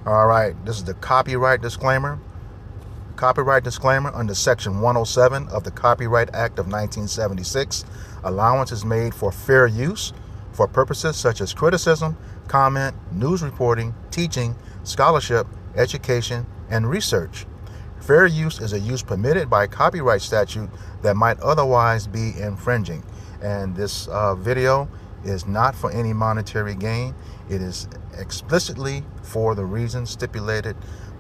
All right, this is the copyright disclaimer. Copyright disclaimer under Section 107 of the Copyright Act of 1976. Allowance is made for fair use for purposes such as criticism, comment, news reporting, teaching, scholarship, education, and research. Fair use is a use permitted by copyright statute that might otherwise be infringing. And this video is not for any monetary gain. It is explicitly for the reasons stipulated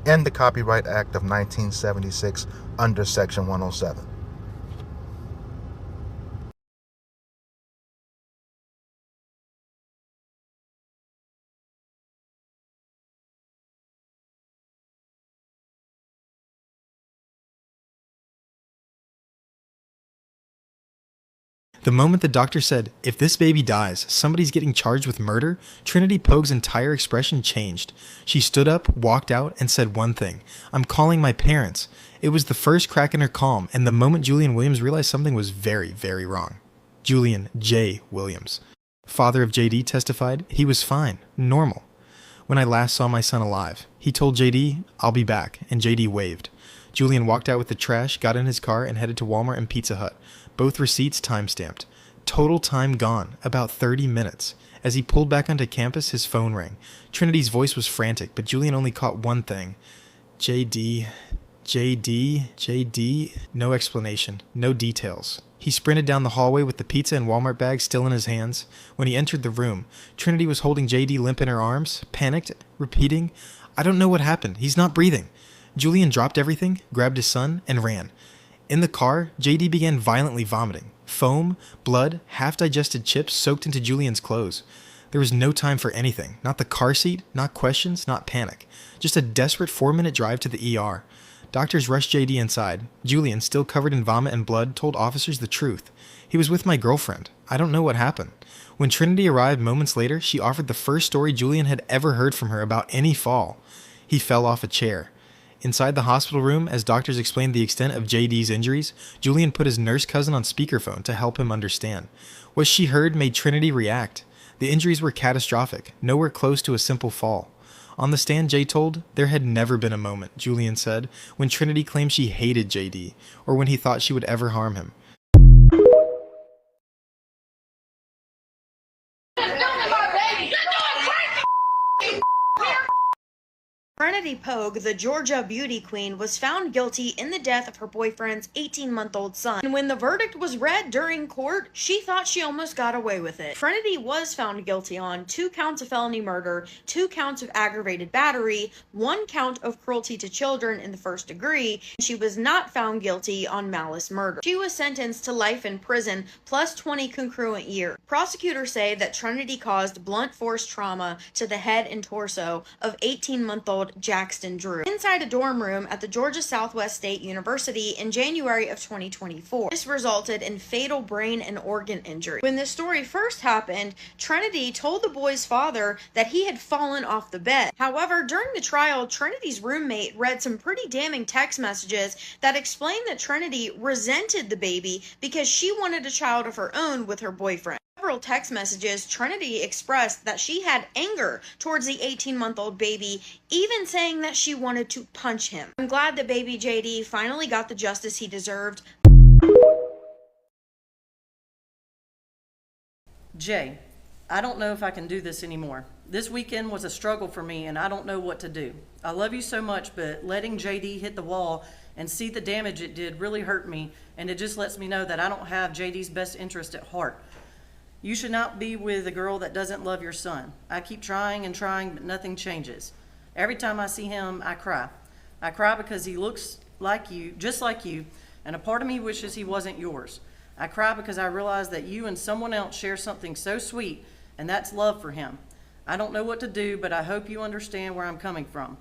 in the Copyright Act of 1976 under Section 107. The moment the doctor said, "If this baby dies, somebody's getting charged with murder," Trinity Pogue's entire expression changed. She stood up, walked out, and said one thing: "I'm calling my parents." It was the first crack in her calm, and the moment Julian Williams realized something was very, very wrong. Julian J. Williams, father of JD, testified he was fine, normal. "When I last saw my son alive, he told JD, 'I'll be back,' and JD waved." Julian walked out with the trash, got in his car, and headed to Walmart and Pizza Hut. Both receipts time-stamped. Total time gone, about 30 minutes. As he pulled back onto campus, his phone rang. Trinity's voice was frantic, but Julian only caught one thing. JD, JD, no explanation, no details. He sprinted down the hallway with the pizza and Walmart bag still in his hands. When he entered the room, Trinity was holding JD limp in her arms, panicked, repeating, "I don't know what happened. He's not breathing." Julian dropped everything, grabbed his son, and ran. In the car, JD began violently vomiting. Foam, blood, half-digested chips soaked into Julian's clothes. There was no time for anything. Not the car seat, not questions, not panic. Just a desperate 4-minute drive to the ER. Doctors rushed JD inside. Julian, still covered in vomit and blood, told officers the truth. "He was with my girlfriend. I don't know what happened." When Trinity arrived moments later, she offered the first story Julian had ever heard from her about any fall. He fell off a chair. Inside the hospital room, as doctors explained the extent of JD's injuries, Julian put his nurse cousin on speakerphone to help him understand. What she heard made Trinity react. The injuries were catastrophic, nowhere close to a simple fall. On the stand, Jay told, "There had never been a moment," Julian said, when Trinity claimed she hated JD, or when he thought she would ever harm him. Trinity Pogue, the Georgia beauty queen, was found guilty in the death of her boyfriend's 18-month-old son. And when the verdict was read during court, she thought she almost got away with it. Trinity was found guilty on 2 counts of felony murder, 2 counts of aggravated battery, 1 count of cruelty to children in the first degree, and she was not found guilty on malice murder. She was sentenced to life in prison plus 20 concurrent years. Prosecutors say that Trinity caused blunt force trauma to the head and torso of 18-month-old Jackson Drew inside a dorm room at the Georgia Southwest State University in January of 2024. This resulted in fatal brain and organ injury. When this story first happened, Trinity told the boy's father that he had fallen off the bed. However, during the trial, Trinity's roommate read some pretty damning text messages that explained that Trinity resented the baby because she wanted a child of her own with her boyfriend. Several text messages, Trinity expressed that she had anger towards the 18-month-old baby, even saying that she wanted to punch him. I'm glad that baby JD finally got the justice he deserved. Jay, I don't know if I can do this anymore. This weekend was a struggle for me and I don't know what to do. I love you so much, but letting JD hit the wall and see the damage it did really hurt me, and it just lets me know that I don't have JD's best interest at heart. You should not be with a girl that doesn't love your son. I keep trying and trying, but nothing changes. Every time I see him, I cry. I cry because he looks like you, just like you, and a part of me wishes he wasn't yours. I cry because I realize that you and someone else share something so sweet, and that's love for him. I don't know what to do, but I hope you understand where I'm coming from.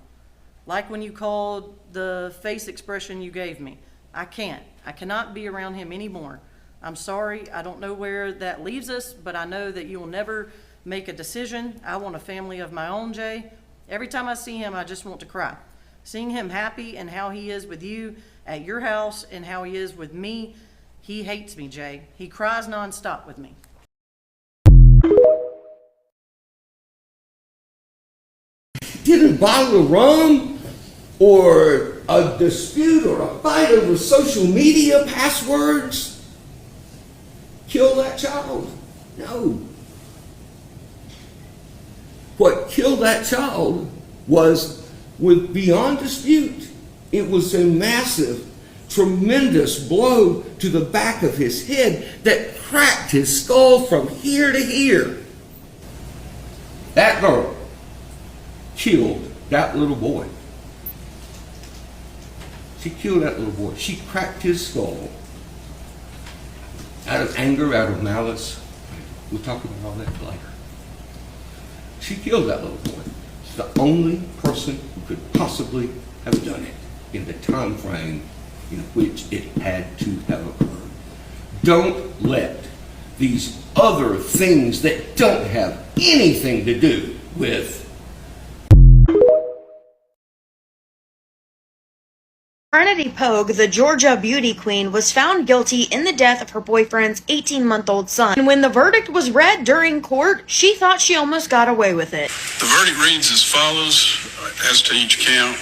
Like when you called the face expression you gave me. I cannot be around him anymore. I'm sorry, I don't know where that leaves us, but I know that you will never make a decision. I want a family of my own, Jay. Every time I see him, I just want to cry. Seeing him happy and how he is with you at your house and how he is with me, he hates me, Jay. He cries nonstop with me. didn't a bottle of rum or a dispute or a fight over social media passwords kill that child? No. What killed that child was, with beyond dispute, it was a massive, tremendous blow to the back of his head that cracked his skull from here to here. That girl killed that little boy. She killed that little boy. She cracked his skull out of anger, out of malice. We'll talk about all that later. She killed that little boy. She's the only person who could possibly have done it in the time frame in which it had to have occurred. Don't let these other things that don't have anything to do with Trinity Pogue, the Georgia beauty queen, was found guilty in the death of her boyfriend's 18-month-old son. And when the verdict was read during court, she thought she almost got away with it. The verdict reads as follows, as to each count.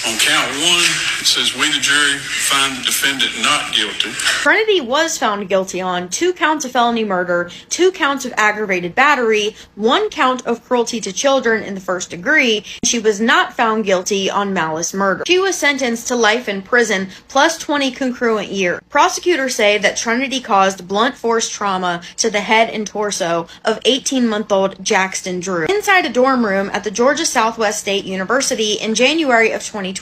On count one, it says, we, the jury, find the defendant not guilty. Trinity was found guilty on 2 counts of felony murder, 2 counts of aggravated battery, 1 count of cruelty to children in the first degree. She was not found guilty on malice murder. She was sentenced to life in prison plus 20 concurrent years. Prosecutors say that Trinity caused blunt force trauma to the head and torso of 18-month-old Jackson Drew inside a dorm room at the Georgia Southwest State University in January of 2024.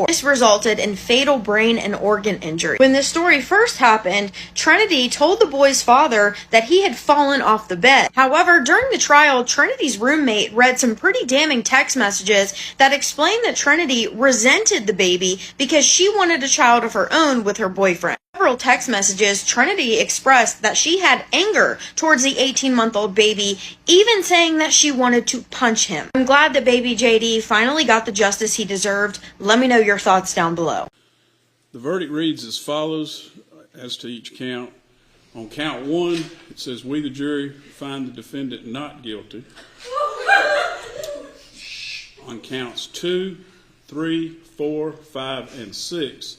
This resulted in fatal brain and organ injury. When this story first happened, Trinity told the boy's father that he had fallen off the bed. However, during the trial, Trinity's roommate read some pretty damning text messages that explained that Trinity resented the baby because she wanted a child of her own with her boyfriend. Several text messages, Trinity expressed that she had anger towards the 18-month-old baby, even saying that she wanted to punch him. I'm glad that baby JD finally got the justice he deserved. Let me know your thoughts down below. The verdict reads as follows, as to each count. On count one, it says, we, the jury, find the defendant not guilty. On counts 2, 3, 4, 5, and 6,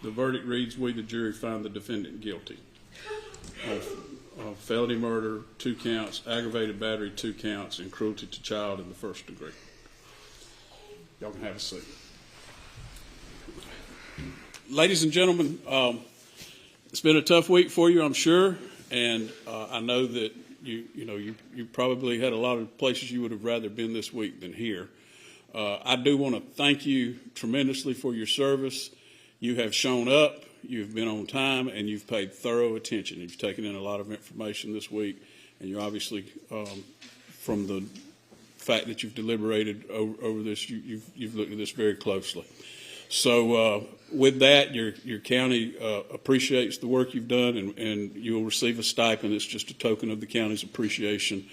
the verdict reads, we, the jury, find the defendant guilty of felony murder, 2 counts, aggravated battery, 2 counts, and cruelty to child in the first degree. Y'all can have a seat. Ladies and gentlemen, it's been a tough week for you, I'm sure, and I know that you probably had a lot of places you would have rather been this week than here. I do want to thank you tremendously for your service. You have shown up, you've been on time, and you've paid thorough attention. You've taken in a lot of information this week, and you obviously, from the fact that you've deliberated over this, you've looked at this very closely. So with that, your county appreciates the work you've done, and you'll receive a stipend. It's just a token of the county's appreciation.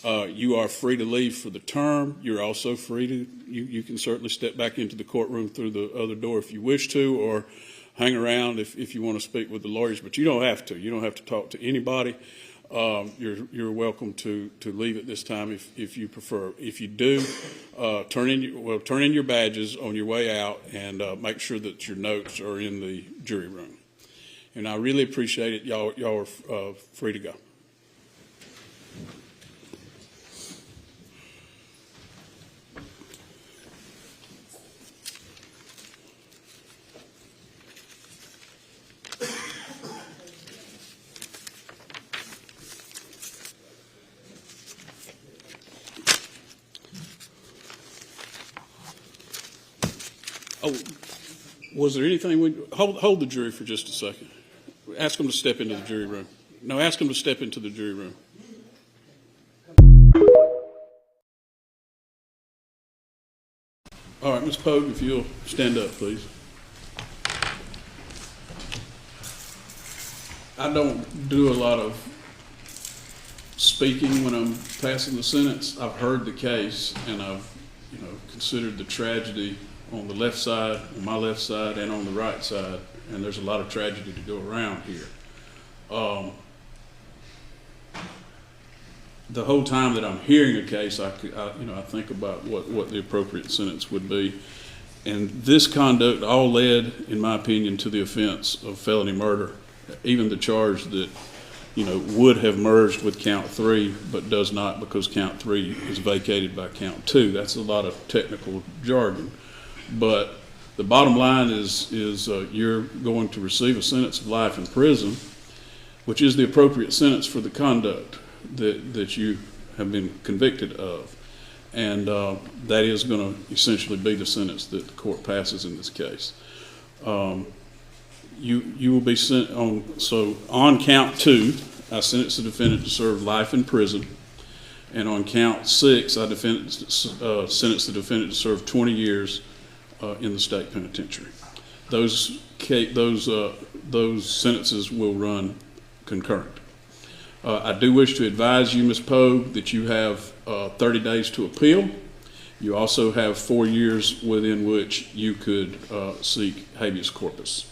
You are free to leave for the term. You're also free to, you can certainly step back into the courtroom through the other door if you wish to, or hang around if you want to speak with the lawyers, but you don't have to. You don't have to talk to anybody. You're welcome to leave at this time if you prefer. If you do, turn in your badges on your way out, and make sure that your notes are in the jury room. And I really appreciate it. Y'all are free to go. Oh, was there anything hold the jury for just a second. Ask them to step into the jury room. No, ask them to step into the jury room. All right, Ms. Pogue, if you'll stand up, please. I don't do a lot of speaking when I'm passing the sentence. I've heard the case, and I've considered the tragedy on the left side, on my left side, and on the right side, and there's a lot of tragedy to go around here. the whole time that I'm hearing a case, I think about what the appropriate sentence would be. And this conduct all led, in my opinion, to the offense of felony murder, even the charge that, would have merged with count 3, but does not because count 3 is vacated by count 2. That's a lot of technical jargon. But the bottom line is you're going to receive a sentence of life in prison, which is the appropriate sentence for the conduct that you have been convicted of. And that is going to essentially be the sentence that the court passes in this case. You will be sent on, so on count 2, I sentenced the defendant to serve life in prison. And on count 6, I sentenced the defendant to serve 20 years in the state penitentiary. Those sentences will run concurrent. I do wish to advise you, Ms. Pogue, that you have 30 days to appeal. You also have 4 years within which you could seek habeas corpus.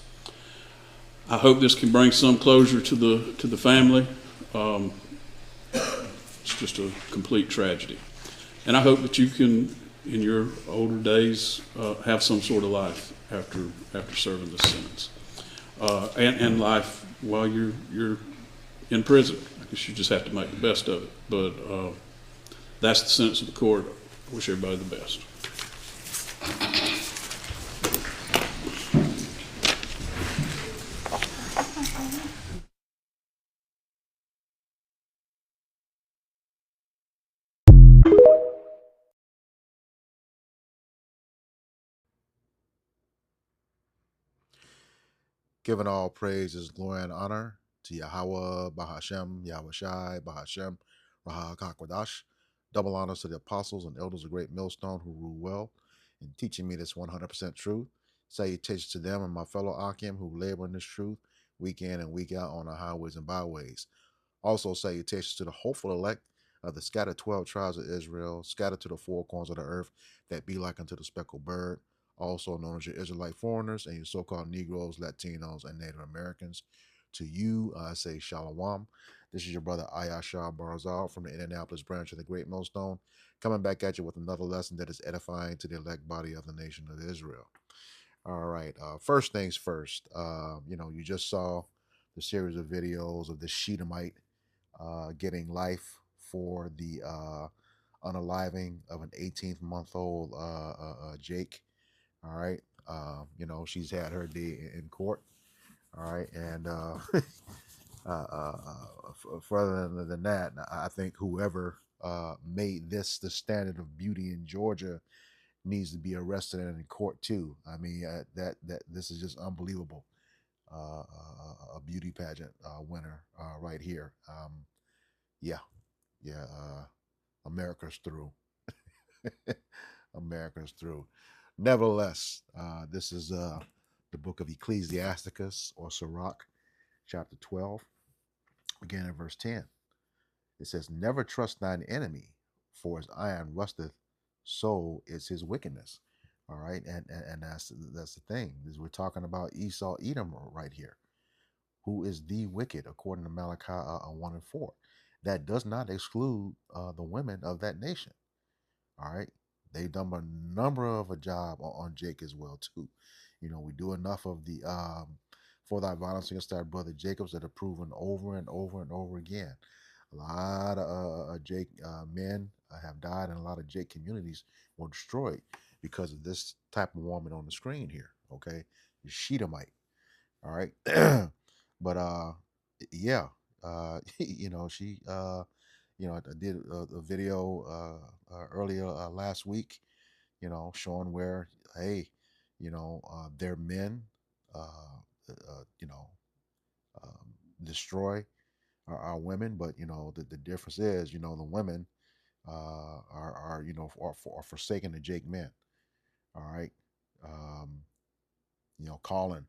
I hope this can bring some closure to the family. It's just a complete tragedy. And I hope that you can, in your older days, have some sort of life after serving this sentence. And life while you're in prison. I guess you just have to make the best of it. But that's the sentence of the court. I wish everybody the best. Giving all praises, glory, and honor to Yahweh, Bahashem, Yahweh Shai, Bahashem, Rahak HaKodash. Double honors to the apostles and elders of Great Millstone who rule well in teaching me this 100% truth. Salutations to them and my fellow Akim who labor in this truth week in and week out on the highways and byways. Also salutations to the hopeful elect of the scattered 12 tribes of Israel, scattered to the four corners of the earth that be like unto the speckled bird, also known as your Israelite foreigners and your so-called Negroes, Latinos, and Native Americans. To you, I say Shalom. This is your brother Ayashar Barzal from the Indianapolis branch of the Great Millstone, coming back at you with another lesson that is edifying to the elect body of the nation of Israel. All right, first things first. You just saw the series of videos of the She-domite getting life for the unaliving of an 18-month-old Jake. All right. She's had her day in court. All right. And further than that, I think whoever made this the standard of beauty in Georgia needs to be arrested and in court too. I mean, that this is just unbelievable. A beauty pageant winner right here. Yeah. America's through. America's through. Nevertheless, this is the book of Ecclesiasticus or Sirach, chapter 12, beginning at verse 10. It says, "Never trust thine enemy, for as iron rusteth, so is his wickedness." All right, and that's the thing. Is we're talking about Esau, Edom right here, who is the wicked, according to Malachi 1 and 4. That does not exclude the women of that nation. All right. They've done a number of a job on Jake as well too. We do enough of the for thy violence against our brother Jacobs that are proven over and over and over again. A lot of Jake men have died, and a lot of Jake communities were destroyed because of this type of woman on the screen here. Okay, She-domite. All right, but yeah, she I did a video earlier last week, showing where, hey, their men, destroy our women, but the difference is, the women are forsaking the Jake men. All right, calling,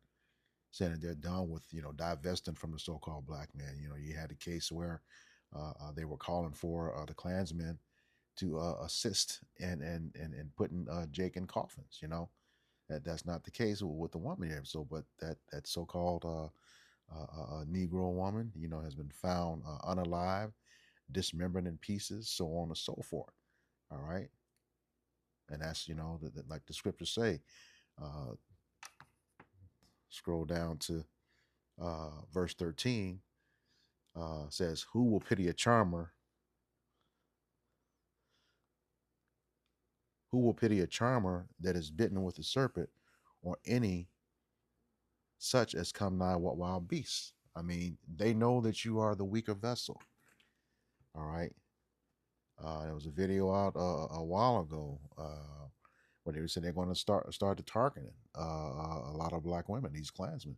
saying that they're done with divesting from the so-called black man. You had a case where they were calling for the Klansmen to assist and putting Jake in coffins. That's not the case with the woman here. So, but that so-called Negro woman, has been found unalive dismembered in pieces, so on and so forth. All right. And that's, like the scriptures say, uh, scroll down to verse 13, says, who will pity a charmer? Who will pity a charmer that is bitten with a serpent, or any such as come nigh what wild beasts? I mean, they know that you are the weaker vessel. All right. There was a video out a while ago where they said they're going to start targeting a lot of black women, these Klansmen,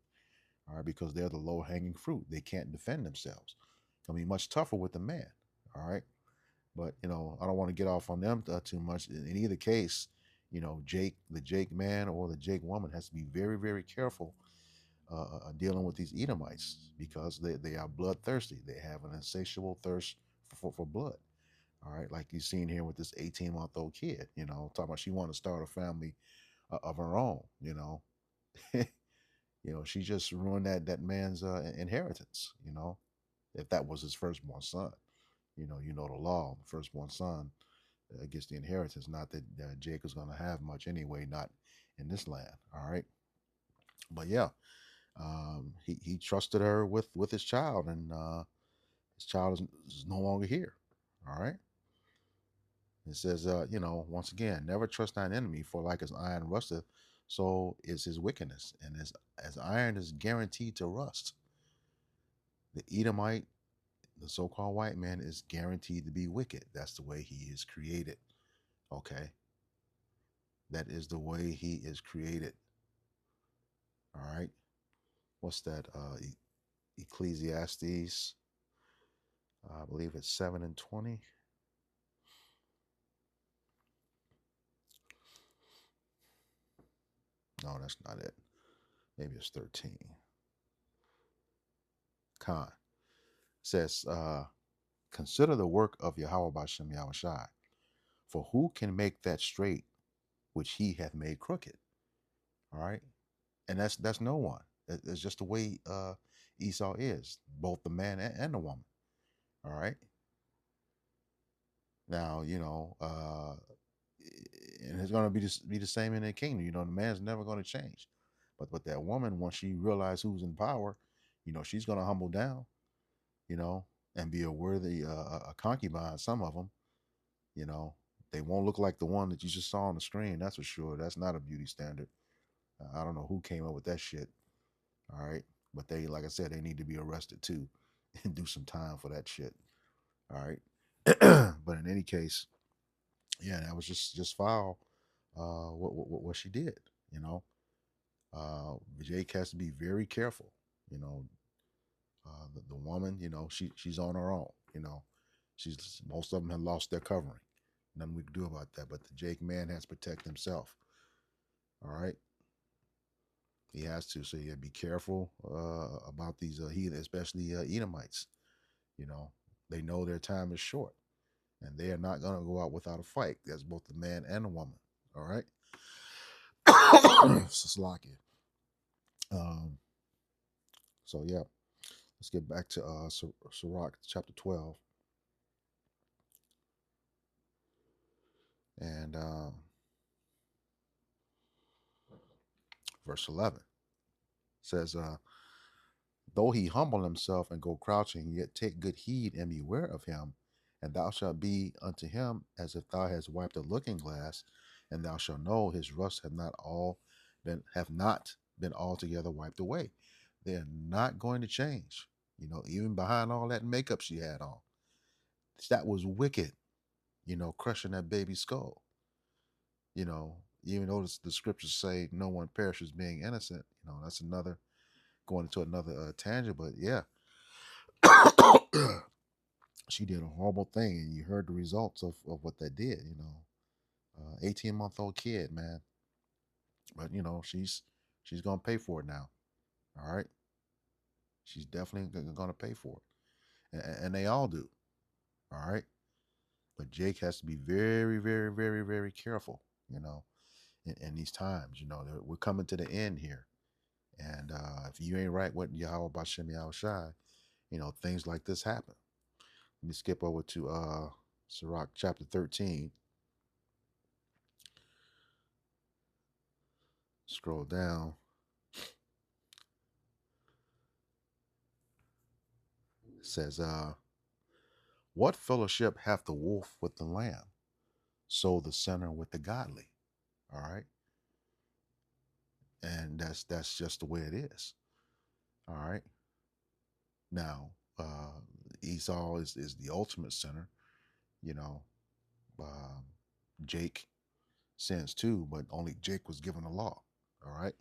all right, because they're the low hanging fruit. They can't defend themselves. It's going to be much tougher with the man. All right. But, I don't want to get off on them too much. In either case, the Jake man or the Jake woman has to be very, very careful dealing with these Edomites, because they are bloodthirsty. They have an insatiable thirst for blood. All right, like you've seen here with this 18-month-old kid, talking about she wanted to start a family of her own. She just ruined that man's inheritance. If that was his firstborn son, the law, the firstborn son gets the inheritance. Not that Jacob's going to have much anyway, not in this land. All right, but yeah, he trusted her with his child, and his child is no longer here. All right. It says, once again, never trust thine enemy, for like as iron rusteth, so is his wickedness. And as iron is guaranteed to rust, the Edomite, the so-called white man, is guaranteed to be wicked. That's the way he is created. Okay. That is the way he is created. All right. What's that? Ecclesiastes, I believe it's 7:20. No, that's not it. Maybe it's 13. Khan says, consider the work of Yahweh Bashem Yahushai, for who can make that straight which he hath made crooked? All right. And that's no one. It's just the way Esau is, both the man and the woman. All right. Now, and it's going to be the same in the kingdom. The man's never going to change. But that woman, once she realizes who's in power, she's going to humble down, and be a worthy a concubine. Some of them, they won't look like the one that you just saw on the screen. That's for sure. That's not a beauty standard. I don't know who came up with that shit. All right. But they, like I said, they need to be arrested too and do some time for that shit. All right. But in any case, yeah, that was just foul. What she did, Jake has to be very careful. The woman, she's on her own. She's most of them have lost their covering. Nothing we can do about that. But the Jake man has to protect himself. All right. He has to. So you gotta be careful about these heathen, especially Edomites. They know their time is short, and they are not gonna go out without a fight. That's both the man and the woman. All right. Slakia. So yeah, let's get back to Sirach chapter 12 and verse 11. Says, though he humble himself and go crouching, yet take good heed and beware of him, and thou shalt be unto him as if thou hast wiped a looking glass, and thou shalt know his rust have not been altogether wiped away. They're not going to change. Even behind all that makeup she had on, that was wicked. Crushing that baby's skull. Even though the scriptures say no one perishes being innocent, that's going into another tangent. But yeah, she did a horrible thing, and you heard the results of what that did. 18-month-old kid, man. But she's gonna pay for it now. All right, she's definitely gonna pay for it, and they all do. All right, but Jake has to be very, very, very, very careful. In these times, we're coming to the end here, and if you ain't right with Yahweh Bashem Yahushai, things like this happen. Let me skip over to Sirach chapter 13. Scroll down. It says, what fellowship hath the wolf with the lamb? So the sinner with the godly. All right. And that's just the way it is. All right. Now, Esau is the ultimate sinner. You know, um, Jake sins too, but only Jake was given the law. All right.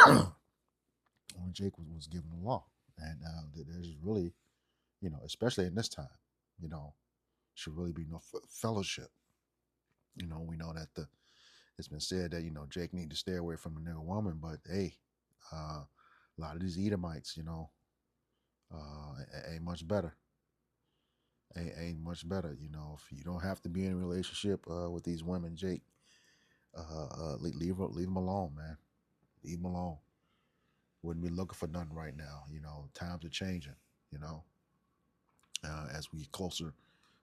Only Jake was given the law. And there's really, especially in this time, should really be no fellowship. We know that it's been said that Jake need to stay away from the nigger woman, but hey, a lot of these Edomites, ain't much better. Ain't much better. If you don't have to be in a relationship with these women, Jake, leave them alone, man. Leave them alone. Wouldn't be looking for nothing right now. Times are changing. As we get closer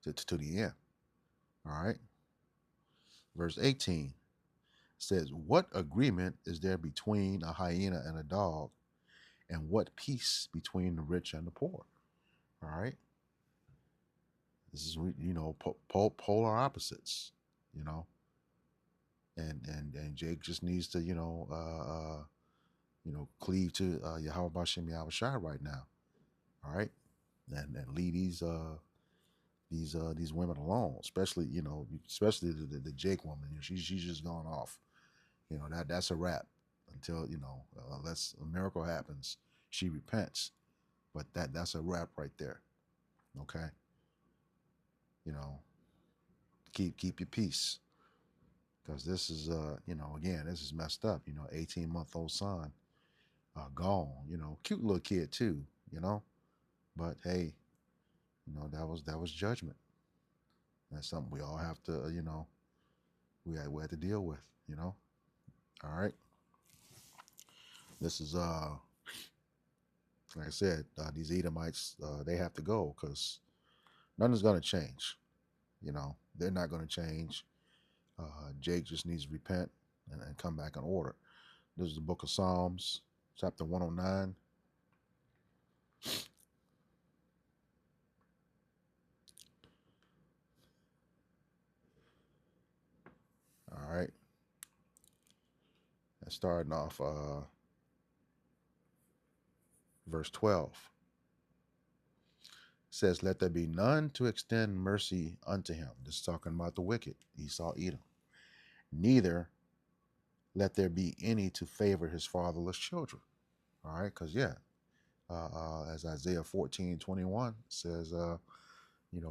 to the end. All right. Verse 18 says, what agreement is there between a hyena and a dog? And what peace between the rich and the poor? All right. This is, polar opposites, and Jake just needs to, cleave to Yahweh Bashem Yahweh Shai right now. All right. And leave these women alone, especially the Jake woman. She's just gone off. That's a wrap until unless a miracle happens, she repents. But that's a wrap right there. Okay. Keep your peace, because this is again, this is messed up. 18-month-old son gone. Cute little kid too. But hey, that was judgment. That's something we all have to we have to deal with. All right. This is like I said, these Edomites, they have to go, because nothing's going to change. They're not going to change. Jake just needs to repent and come back in order. This is the book of Psalms, chapter 109. All right. And starting off verse 12. Says, let there be none to extend mercy unto him. This is talking about the wicked, Esau, Edom. Neither let there be any to favor his fatherless children. All right, because as Isaiah 14:21 says,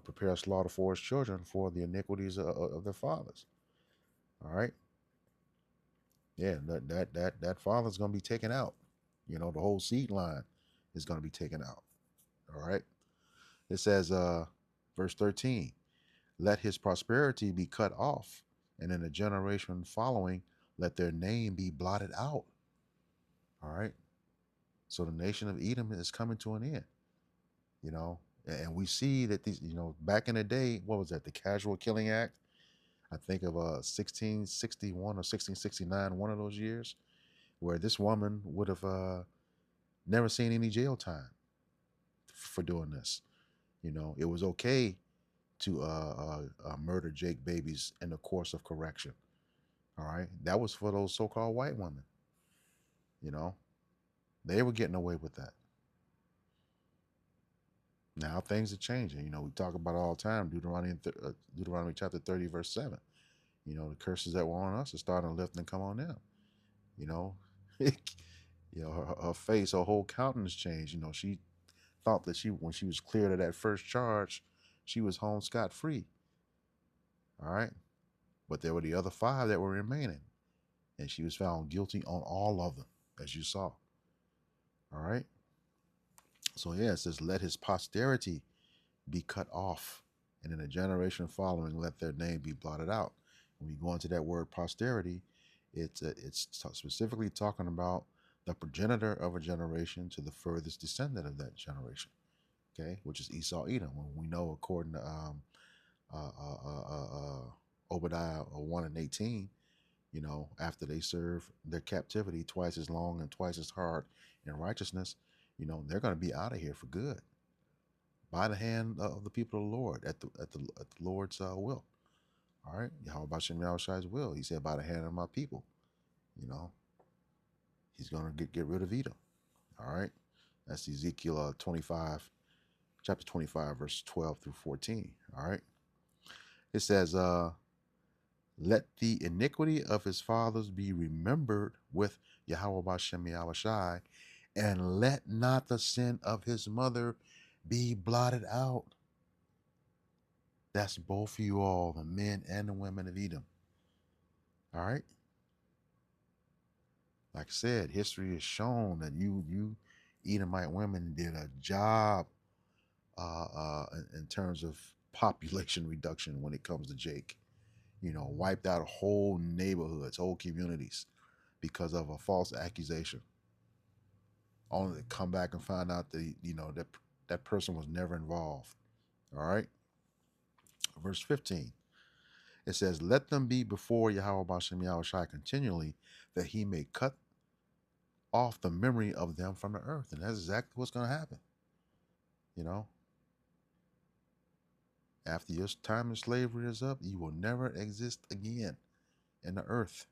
prepare slaughter for his children for the iniquities of their fathers. All right. Yeah, that father's going to be taken out. The whole seed line is going to be taken out. All right. It says, verse 13, let his prosperity be cut off, and in the generation following, let their name be blotted out. All right. So the nation of Edom is coming to an end, and we see that these, back in the day, what was that? The Casual Killing Act. I think of 1661 or 1669, one of those years, where this woman would have never seen any jail time for doing this. It was okay to murder Jake babies in the course of correction. All right. That was for those so-called white women. They were getting away with that. Now things are changing. We talk about it all the time. Deuteronomy chapter 30, verse 7. The curses that were on us are starting to lift and come on them. Her face, her whole countenance changed. She thought that when she was cleared of that first charge, she was home scot-free. All right. But there were the other 5 that were remaining, and she was found guilty on all of them, as you saw. All right. So it says, let his posterity be cut off, and in the generation following, let their name be blotted out. When we go into that word posterity, it's specifically talking about the progenitor of a generation to the furthest descendant of that generation. okay, which is Esau, Edom. When we know, according to Obadiah 1 and 18, after they serve their captivity twice as long and twice as hard in righteousness, they're going to be out of here for good by the hand of the people of the Lord at the Lord's will. All right, Yahweh Bashem Yahushai's will. He said, by the hand of my people, he's going to get rid of Edom. All right, that's Ezekiel 25, chapter 25, verse 12 through 14. All right, it says, let the iniquity of his fathers be remembered with Yahweh Bashem Yahushai, and let not the sin of his mother be blotted out. That's both of you all, the men and the women of Edom. All right. Like I said, history has shown that you Edomite women did a job in terms of population reduction when it comes to Jake. Wiped out whole neighborhoods, whole communities because of a false accusation. Only to come back and find out that that person was never involved. All right. Verse 15. It says, let them be before Yahweh Bashem Yahushai continually, that he may cut off the memory of them from the earth. And that's exactly what's going to happen. After your time in slavery is up, you will never exist again in the earth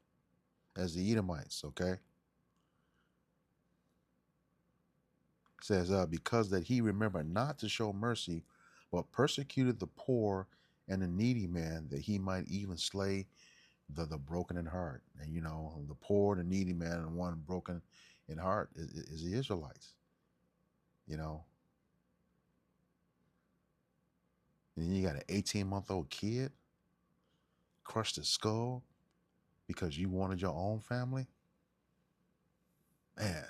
as the Edomites, okay? It says, because that he remembered not to show mercy, but persecuted the poor and the needy man, that he might even slay the broken in heart. And the poor, the needy man, and the one broken in heart is the Israelites. And then you got an 18-month-old kid, crushed his skull because you wanted your own family. Man,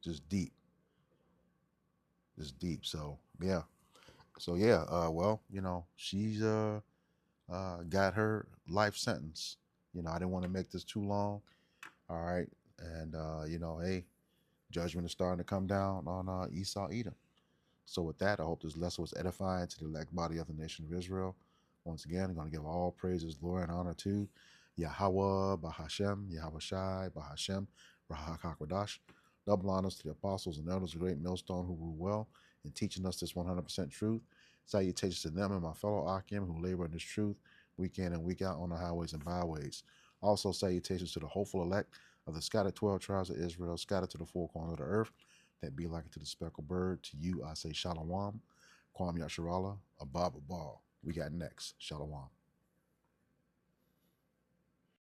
just deep. Just deep. So yeah. Well, she's got her life sentence. I didn't want to make this too long. All right. And hey, judgment is starting to come down on Esau Edom. So with that, I hope this lesson was edifying to the elect body of the nation of Israel. Once again, I'm going to give all praises, glory, and honor to Yahweh, Bahashem, Yahweh Shai, Bahashem, Rahakakwadash. Double honors to the apostles and elders of the great millstone who rule well in teaching us this 100% truth. Salutations to them and my fellow Akim who labor in this truth week in and week out on the highways and byways. Also, salutations to the hopeful elect of the scattered 12 tribes of Israel, scattered to the four corners of the earth, that be like it to the speckled bird. To you, I say Shalom, Kwam Yasharallah, Abab Abal. We got next. Shalom.